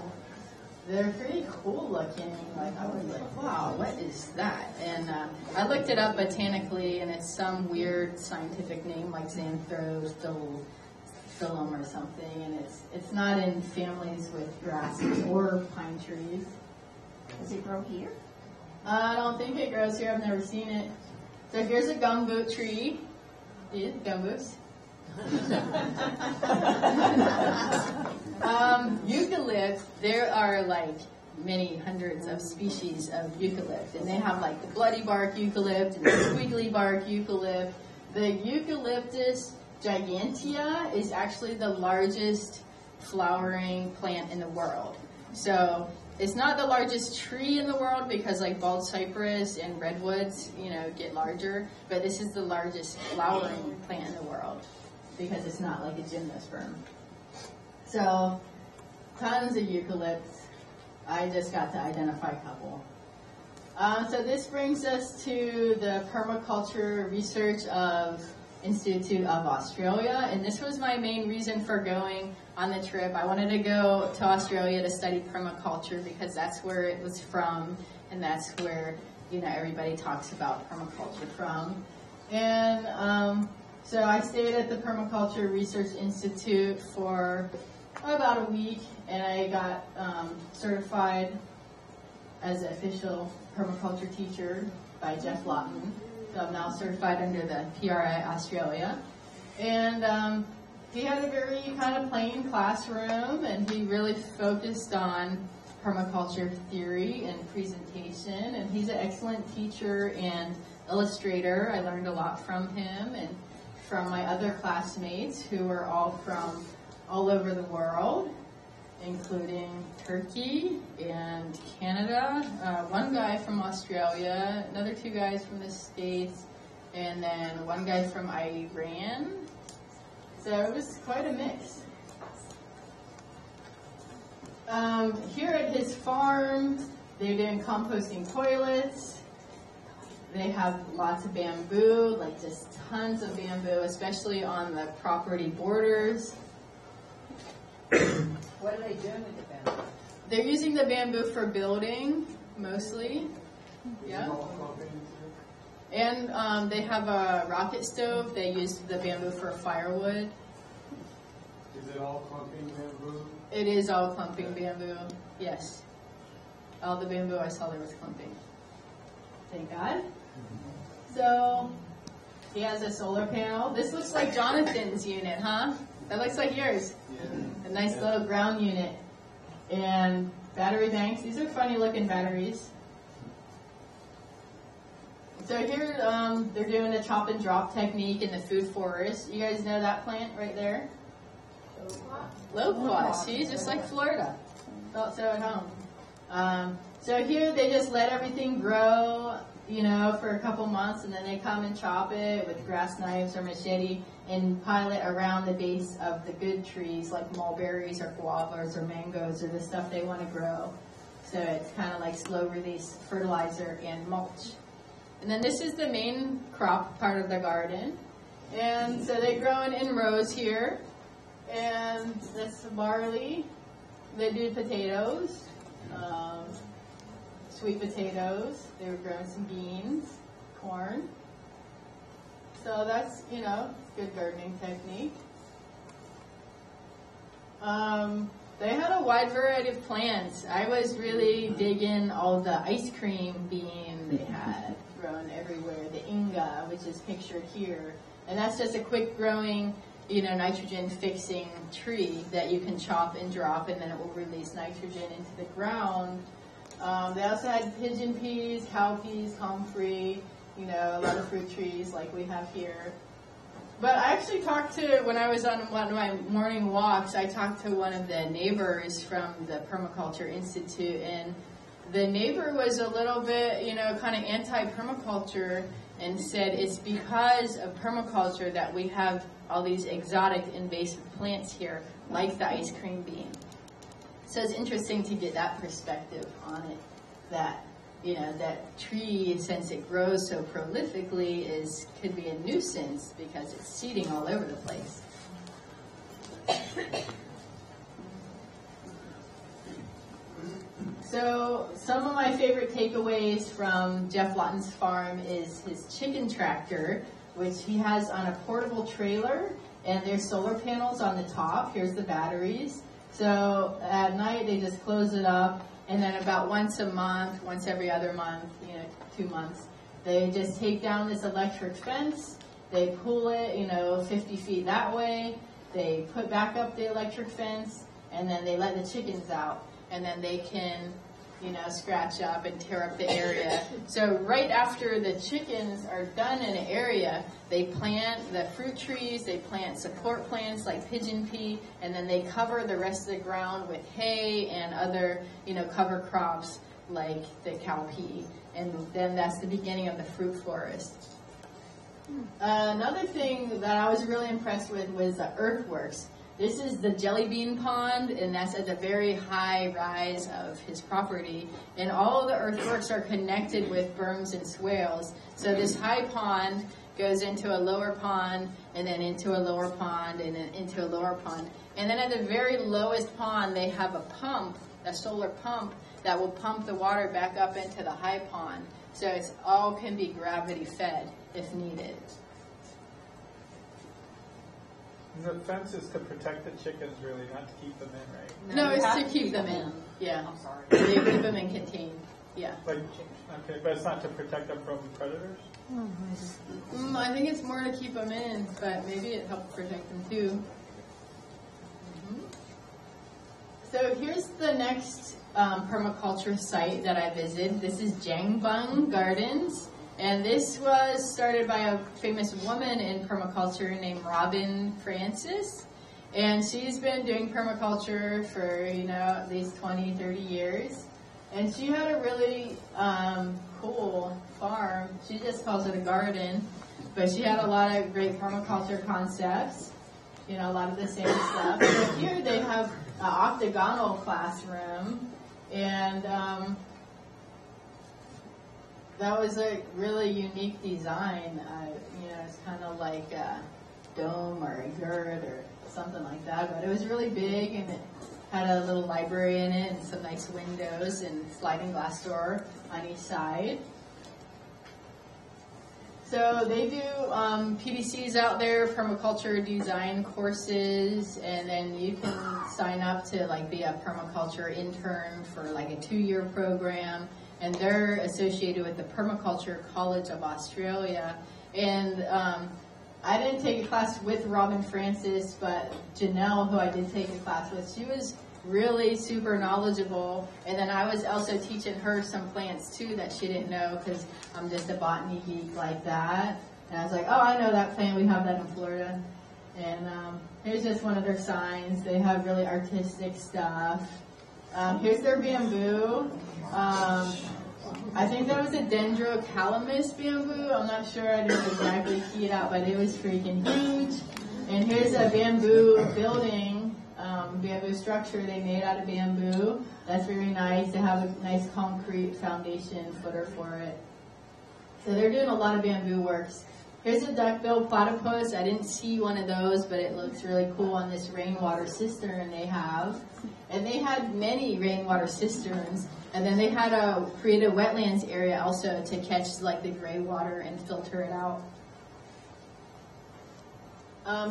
they're pretty cool looking. I was like, wow, what is that? And I looked it up botanically, and it's some weird scientific name like xanthophyllum or something, and it's not in families with grasses or pine trees. Does it grow here? I don't think it grows here. I've never seen it. So here's a gumboot tree. Yeah, gumboots. Eucalypt, there are many hundreds of species of eucalypt, and they have the bloody bark eucalypt and the squiggly bark eucalypt. The Eucalyptus gigantea is actually the largest flowering plant in the world. So it's not the largest tree in the world because bald cypress and redwoods, get larger, but this is the largest flowering plant in the world because it's not like a gymnosperm. So tons of eucalypts. I just got to identify a couple. So this brings us to the Permaculture Research Institute of Australia, and this was my main reason for going on the trip. I wanted to go to Australia to study permaculture because that's where it was from, and that's where everybody talks about permaculture from. And so I stayed at the Permaculture Research Institute for about a week, and I got certified as an official permaculture teacher by Jeff Lawton. So I'm now certified under the PRI Australia. And he had a very kind of plain classroom, and he really focused on permaculture theory and presentation. And he's an excellent teacher and illustrator. I learned a lot from him and from my other classmates who are all from all over the world, including Turkey and Canada, one guy from Australia, another 2 guys from the States, and then one guy from Iran. So it was quite a mix. Here at his farm, they're doing composting toilets. They have lots of bamboo, just tons of bamboo, especially on the property borders. What are they doing with the bamboo? They're using the bamboo for building, mostly. Yeah. And they have a rocket stove. They use the bamboo for firewood. Is it all clumping bamboo? It is all clumping bamboo, yes. All the bamboo I saw there was clumping. Thank God. So, he has a solar panel. This looks like Jonathan's unit, huh? That looks like yours. A nice little ground unit. And battery banks. These are funny looking batteries. So here they're doing a chop and drop technique in the food forest. You guys know that plant right there? Loquat. See, just like Florida. Felt so at home. So here they just let everything grow, for a couple months, and then they come and chop it with grass knives or machete and pile it around the base of the good trees like mulberries or guavas or mangoes or the stuff they want to grow. So it's kind of like slow release fertilizer and mulch. And then this is the main crop part of the garden. And so they grow in rows here. And that's barley. They do potatoes, sweet potatoes. They were growing some beans, corn. So that's, good gardening technique. They had a wide variety of plants. I was really digging all the ice cream bean they had grown everywhere. The inga, which is pictured here. And that's just a quick growing, nitrogen fixing tree that you can chop and drop, and then it will release nitrogen into the ground. They also had pigeon peas, cowpeas, comfrey, a lot of fruit trees like we have here. But I actually talked to, when I was on one of my morning walks, I talked to one of the neighbors from the Permaculture Institute, and the neighbor was a little bit, kind of anti-permaculture, and said it's because of permaculture that we have all these exotic invasive plants here, like the ice cream bean. So it's interesting to get that perspective on it, that that tree, since it grows so prolifically, could be a nuisance because it's seeding all over the place. So some of my favorite takeaways from Jeff Lawton's farm is his chicken tractor, which he has on a portable trailer, and there's solar panels on the top. Here's the batteries. So at night they just close it up, and then about once a month, once every other month, 2 months, they just take down this electric fence, they pull it, 50 feet that way, they put back up the electric fence, and then they let the chickens out, and then they can, scratch up and tear up the area. So right after the chickens are done in an area, they plant the fruit trees, they plant support plants like pigeon pea, and then they cover the rest of the ground with hay and other, cover crops like the cowpea. And then that's the beginning of the fruit forest. Another thing that I was really impressed with was the earthworks. This is the jelly bean pond, and that's at the very high rise of his property. And all of the earthworks are connected with berms and swales. So this high pond goes into a lower pond, and then into a lower pond, and then into a lower pond. And then at the very lowest pond, they have a pump, a solar pump, that will pump the water back up into the high pond. So it's all can be gravity fed if needed. The fence is to protect the chickens, really, not to keep them in, right? No, it's to keep them in. Yeah. I'm sorry. They keep them in contained. Yeah. Okay, but it's not to protect them from predators? I think it's more to keep them in, but maybe it helps protect them too. So here's the next permaculture site that I visited. This is Jangbang Gardens. And this was started by a famous woman in permaculture named Robin Francis. And she's been doing permaculture for, at least 20, 30 years. And she had a really cool farm. She just calls it a garden. But she had a lot of great permaculture concepts, a lot of the same stuff. So here they have an octagonal classroom. And that was a really unique design. It's kind of like a dome or a gourd or something like that. But it was really big, and it had a little library in it and some nice windows and sliding glass door on each side. So they do PDCs out there, permaculture design courses, and then you can sign up to be a permaculture intern for a 2-year program. And they're associated with the Permaculture College of Australia. And I didn't take a class with Robin Francis, but Janelle, who I did take a class with, she was really super knowledgeable. And then I was also teaching her some plants too that she didn't know, because I'm just a botany geek like that. And I was like, oh, I know that plant. We have that in Florida. And here's just one of their signs. They have really artistic stuff. Here's their bamboo. I think that was a dendrocalamus bamboo. I'm not sure. I didn't exactly key it out, but it was freaking huge. And here's a bamboo building, bamboo structure they made out of bamboo. That's very nice. They have a nice concrete foundation footer for it. So they're doing a lot of bamboo works Here's a duck-billed platypus. I didn't see one of those, but it looks really cool on this rainwater cistern they have. And they had many rainwater cisterns. And then they had to create a wetlands area also to catch like the gray water and filter it out.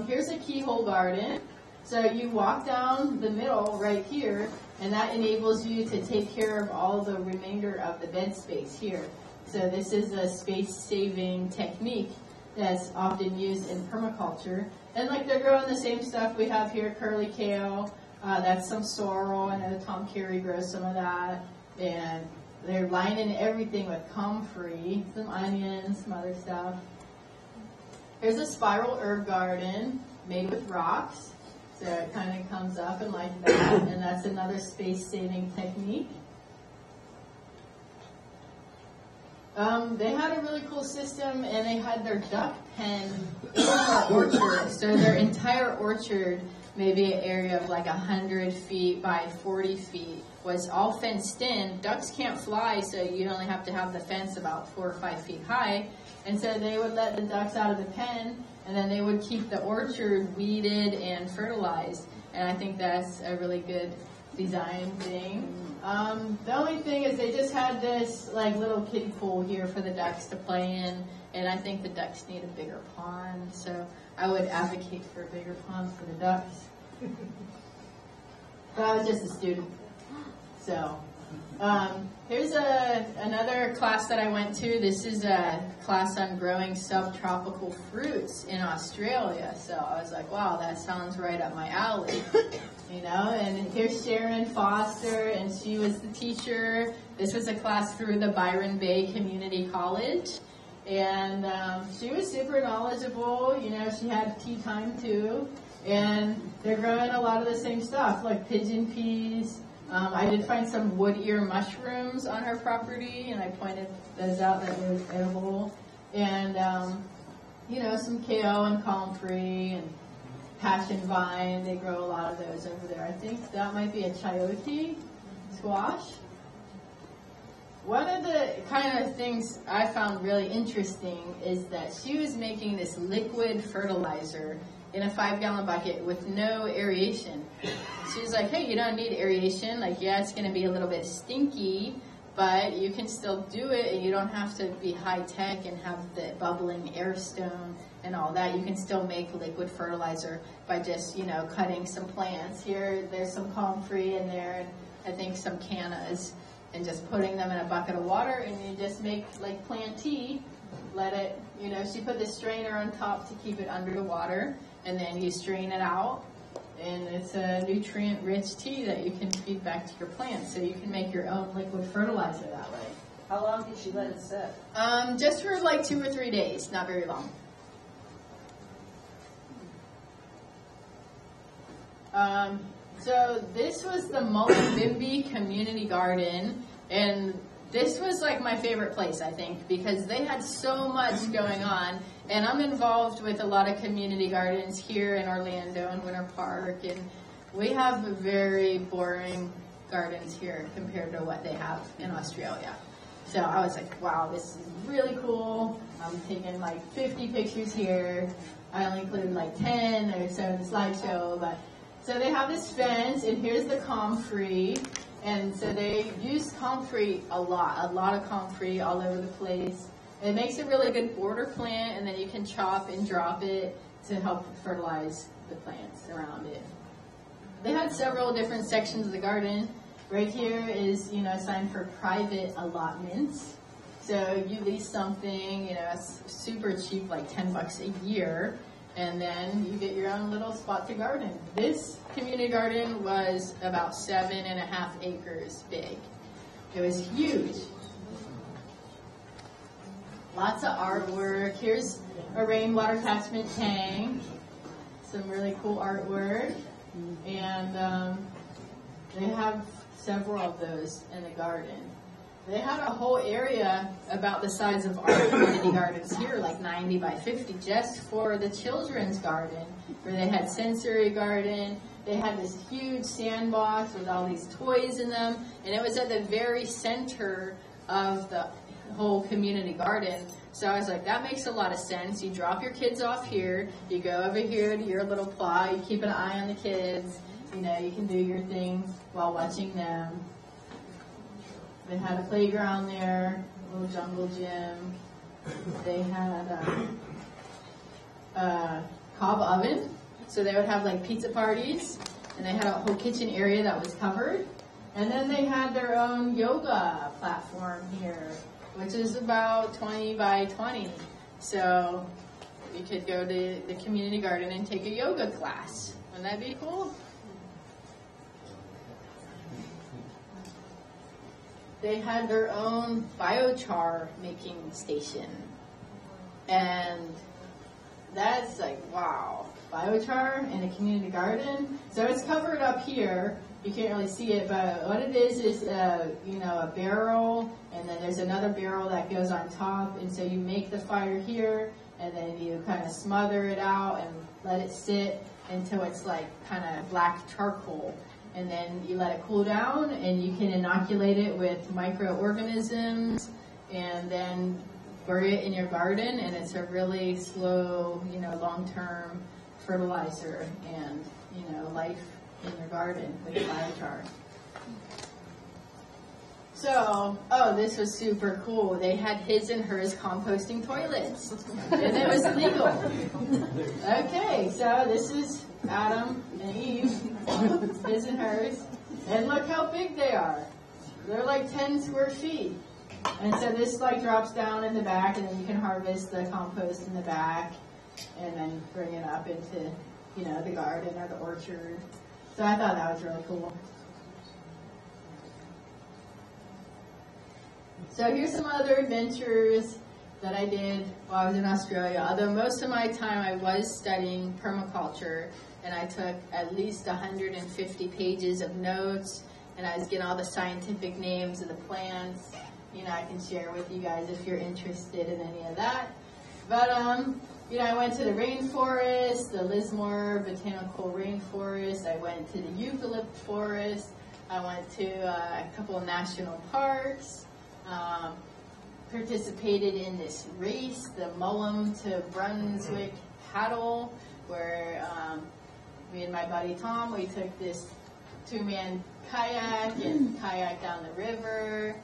Here's a keyhole garden. So you walk down the middle right here, and that enables you to take care of all the remainder of the bed space here. So this is a space-saving technique that's often used in permaculture. And like they're growing the same stuff we have here, curly kale, that's some sorrel, I know Tom Carey grows some of that. And they're lining everything with comfrey, some onions, some other stuff. Here's a spiral herb garden made with rocks. So it kind of comes up and like that, and that's another space-saving technique. They had a really cool system, and they had their duck pen in their orchard. So their entire orchard, maybe an area of like 100 feet by 40 feet, was all fenced in. Ducks can't fly, so you only have to have the fence about 4 or 5 feet high. And so they would let the ducks out of the pen, and then they would keep the orchard weeded and fertilized. And I think that's a really good design thing. The only thing is they just had this like little kiddie pool here for the ducks to play in, and I think the ducks need a bigger pond, so I would advocate for a bigger pond for the ducks. But I was just a student. So here's another class that I went to. This is a class on growing subtropical fruits in Australia. So I was like, wow, that sounds right up my alley. You know, and here's Sharon Foster, and she was the teacher. This was a class through the Byron Bay Community College. And she was super knowledgeable. You know, she had tea time too. And they're growing a lot of the same stuff, like pigeon peas. I did find some wood ear mushrooms on her property, and I pointed those out that were edible. And, you know, some kale and comfrey and passion vine. They grow a lot of those over there. I think that might be a chayote squash. One of the kind of things I found really interesting is that she was making this liquid fertilizer in a 5-gallon bucket with no aeration. She was like, hey, you don't need aeration. Like, yeah, it's going to be a little bit stinky, but you can still do it, and you don't have to be high-tech and have the bubbling air stone and all that. You can still make liquid fertilizer by just, you know, cutting some plants. Here, there's some comfrey in there, and I think some cannas, and just putting them in a bucket of water, and you just make, like, plant tea. Let it, you know, she put the strainer on top to keep it under the water, and then you strain it out, and it's a nutrient-rich tea that you can feed back to your plants, so you can make your own liquid fertilizer that way. How long did she let it sit? Just for like 2 or 3 days, not very long. So this was the Mullumbimby Community Garden, and this was like my favorite place, I think, because they had so much going on. And I'm involved with a lot of community gardens here in Orlando and Winter Park, and we have very boring gardens here compared to what they have in Australia. So I was like, wow, this is really cool. I'm taking like 50 pictures here. I only included like 10 or so in the slideshow, but so they have this fence, and here's the comfrey. And so they use comfrey a lot of comfrey all over the place. It makes a really good border plant, and then you can chop and drop it to help fertilize the plants around it. They had several different sections of the garden. Right here is, you know, assigned for private allotments. So you lease something, you know, it's super cheap, like $10 a year, and then you get your own little spot to garden. This community garden was about 7.5 acres big. It was huge. Lots of artwork. Here's a rainwater catchment tank. Some really cool artwork. And they have several of those in the garden. They had a whole area about the size of our community gardens here, like 90 by 50, just for the children's garden, where they had sensory garden. They had this huge sandbox with all these toys in them, and it was at the very center of the whole community garden. So I was like, that makes a lot of sense. You drop your kids off here, you go over here to your little plot, you keep an eye on the kids, you know, you can do your thing while watching them. They had a playground there, a little jungle gym. They had a cob oven, so they would have like pizza parties, and they had a whole kitchen area that was covered. And then they had their own yoga platform here, which is about 20 by 20. So you could go to the community garden and take a yoga class. Wouldn't that be cool? They had their own biochar making station. And that's like, wow, biochar in a community garden. So it's covered up here. You can't really see it, but what it is a barrel, and then there's another barrel that goes on top, and so you make the fire here, and then you kind of smother it out and let it sit until it's like kind of black charcoal, and then you let it cool down, and you can inoculate it with microorganisms, and then bury it in your garden, and it's a really slow, long-term fertilizer and, life in your garden with biochar. So, this was super cool. They had his and hers composting toilets, and it was legal. Okay, so this is Adam and Eve, his and hers, and look how big they are. They're like 10 square feet. And so this like drops down in the back, and then you can harvest the compost in the back, and then bring it up into, the garden or the orchard. So I thought that was really cool. So here's some other adventures that I did while I was in Australia. Although most of my time I was studying permaculture, and I took at least 150 pages of notes, and I was getting all the scientific names of the plants. I can share with you guys if you're interested in any of that. But, I went to the rainforest, the Lismore Botanical Rainforest. I went to the Eucalypt Forest. I went to a couple of national parks. Participated in this race, the Mullum to Brunswick paddle, where me and my buddy Tom, we took this 2-man kayak and kayaked down the river.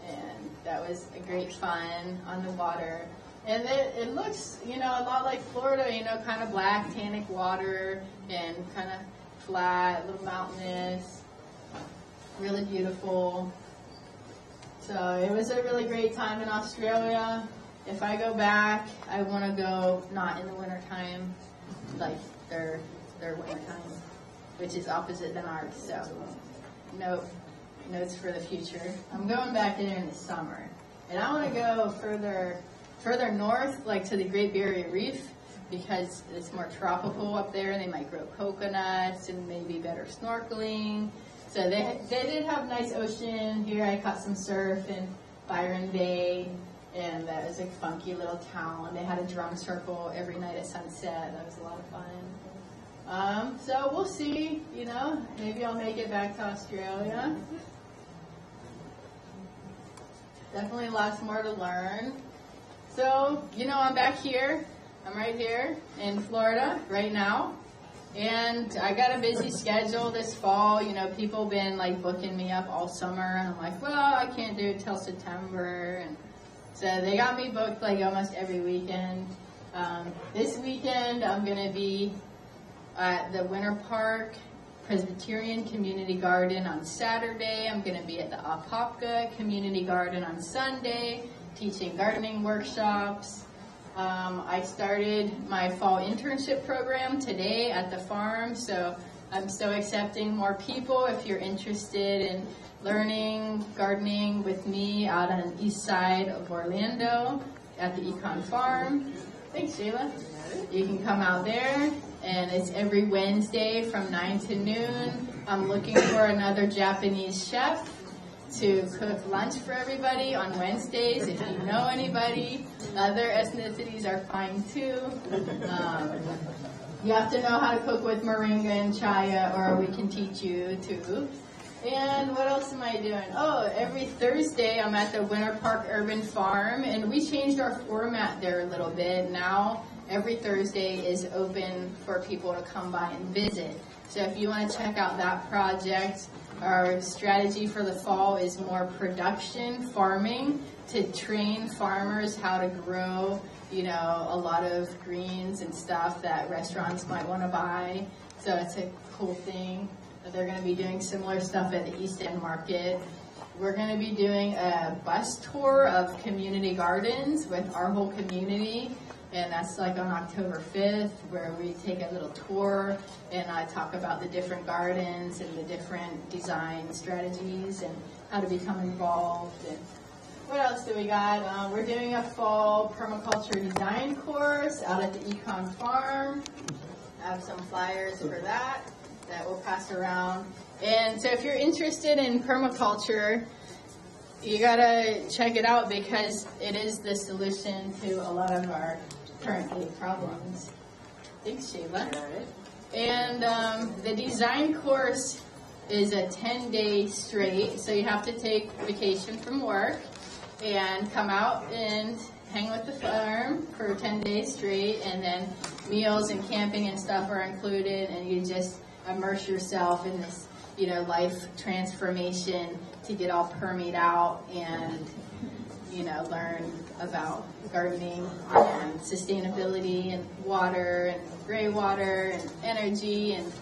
And that was a great fun on the water. And it looks, a lot like Florida, kind of black, tannic water and kind of flat, a little mountainous, really beautiful. So it was a really great time in Australia. If I go back, I want to go not in the wintertime, like their wintertime, which is opposite than ours. So, notes for the future. I'm going back there in the summer, and I want to go further north, like to the Great Barrier Reef, because it's more tropical up there, and they might grow coconuts and maybe better snorkeling. So they did have nice ocean here. I caught some surf in Byron Bay, and that was a funky little town. They had a drum circle every night at sunset. That was a lot of fun. So we'll see. Maybe I'll make it back to Australia. Definitely lots more to learn. So, I'm back here. I'm right here in Florida right now. And I got a busy schedule this fall. People been like booking me up all summer. And I'm like, well, I can't do it till September. And so they got me booked like almost every weekend. This weekend I'm going to be at the Winter Park Presbyterian Community Garden on Saturday. I'm going to be at the Apopka Community Garden on Sunday, teaching gardening workshops. I started my fall internship program today at the farm, so I'm still accepting more people if you're interested in learning gardening with me out on the east side of Orlando at the Econ Farm. Thanks, Sheila. You can come out there. And it's every Wednesday from 9 to noon. I'm looking for another Japanese chef to cook lunch for everybody on Wednesdays. If you know anybody, other ethnicities are fine too. You have to know how to cook with moringa and chaya, or we can teach you too. And what else am I doing? Oh, every Thursday I'm at the Winter Park Urban Farm, and we changed our format there a little bit. Now every Thursday is open for people to come by and visit. So if you want to check out that project, our strategy for the fall is more production farming to train farmers how to grow, a lot of greens and stuff that restaurants might want to buy. So it's a cool thing. They're going to be doing similar stuff at the East End Market. We're going to be doing a bus tour of community gardens with our whole community, and that's like on October 5th, where we take a little tour and I talk about the different gardens and the different design strategies and how to become involved. And what else do we got? We're doing a fall permaculture design course out at the Econ Farm. I have some flyers for that we'll pass around. And so if you're interested in permaculture, you gotta check it out because it is the solution to a lot of our current day problems. Thanks, Sheila. And the design course is a 10-day straight, so you have to take vacation from work and come out and hang with the farm for 10 days straight, and then meals and camping and stuff are included, and you just immerse yourself in this, life transformation to get all permeated out and, learn about gardening and sustainability and water and gray water and energy and,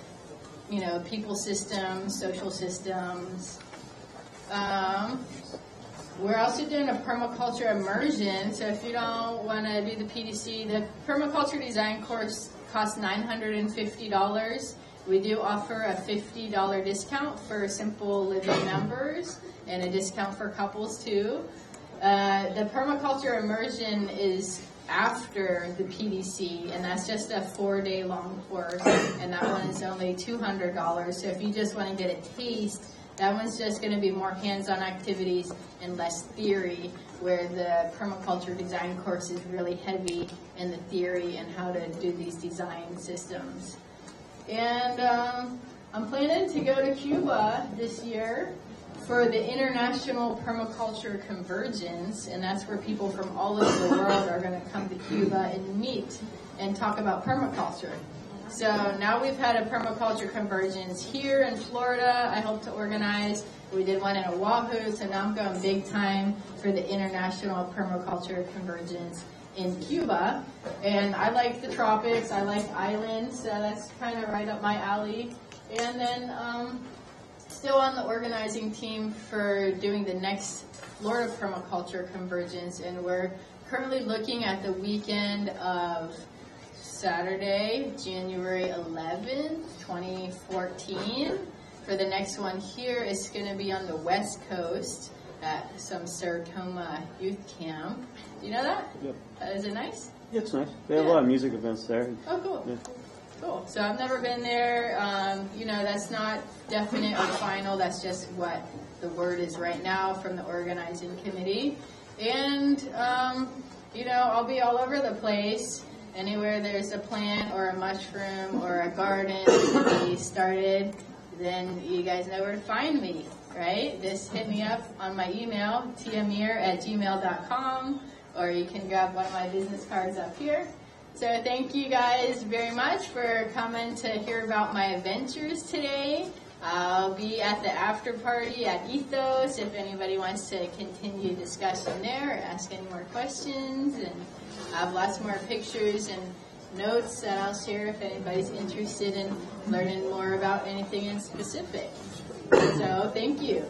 people systems, social systems. We're also doing a permaculture immersion, so if you don't want to do the PDC, the permaculture design course costs $950. We do offer a $50 discount for Simple Living members and a discount for couples too. The permaculture immersion is after the PDC, and that's just a 4-day long course, and that one is only $200. So if you just want to get a taste, that one's just going to be more hands-on activities and less theory, where the permaculture design course is really heavy in the theory and how to do these design systems. And I'm planning to go to Cuba this year for the International Permaculture Convergence, and that's where people from all over the world are going to come to Cuba and meet and talk about permaculture. So now we've had a permaculture convergence here in Florida. I hope to organize. We did one in Oahu, so now I'm going big time for the International Permaculture Convergence in Cuba. And I like the tropics. I like islands, so that's kind of right up my alley. And then still on the organizing team for doing the next Florida Permaculture Convergence, and we're currently looking at the weekend of Saturday, January 11th, 2014. For the next one here, it's going to be on the West Coast at some Sartoma youth camp. Do you know that? Yep. Is it nice? Yeah, it's nice. They have a lot of music events there. Oh, cool. Yeah. Cool. So I've never been there. That's not definite or final. That's just what the word is right now from the organizing committee. And, I'll be all over the place. Anywhere there's a plant or a mushroom or a garden to be started, then you guys know where to find me, right? Just hit me up on my email, tiameer@gmail.com, or you can grab one of my business cards up here. So thank you guys very much for coming to hear about my adventures today. I'll be at the after party at Ethos if anybody wants to continue discussion there or ask any more questions. And I have lots more pictures and notes that I'll share if anybody's interested in learning more about anything in specific. So thank you.